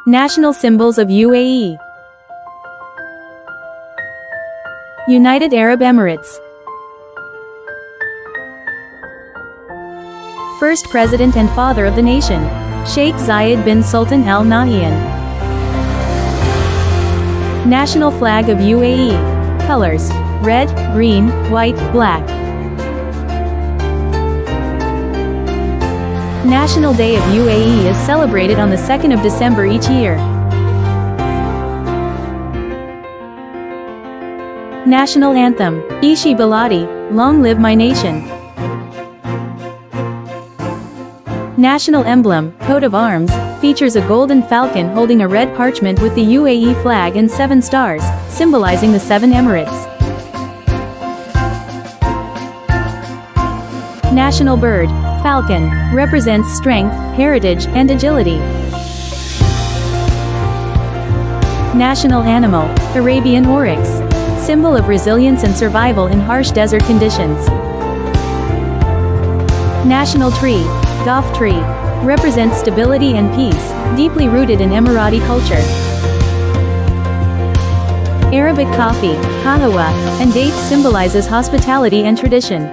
National symbols of UAE. United Arab Emirates. First President and Father of the nation, Sheikh Zayed bin Sultan Al Nahyan. National flag of UAE. Colors: red, green, white, black. National Day of UAE is celebrated on the 2nd of December each year. National Anthem, Ishi Baladi, Long Live My Nation. National Emblem, Coat of Arms, features a golden falcon holding a red parchment with the UAE flag and 7 stars, symbolizing the 7 Emirates. National Bird, Falcon, represents strength, heritage, and agility. National Animal, Arabian oryx, symbol of resilience and survival in harsh desert conditions. National Tree, Ghaf tree, represents stability and peace, deeply rooted in Emirati culture. Arabic coffee, kahwa, and dates symbolizes hospitality and tradition.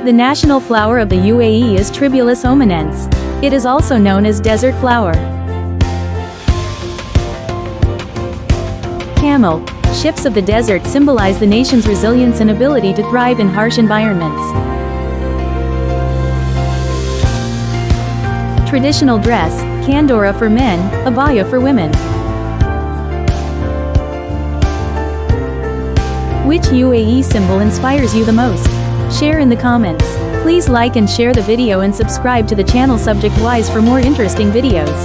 The national flower of the UAE is Tribulus omanense. It is also known as desert flower. Camel, ships of the desert symbolize the nation's resilience and ability to thrive in harsh environments. Traditional dress, kandora for men, abaya for women. Which UAE symbol inspires you the most? Share in the comments. Please like and share the video and subscribe to the channel Subject Wise for more interesting videos.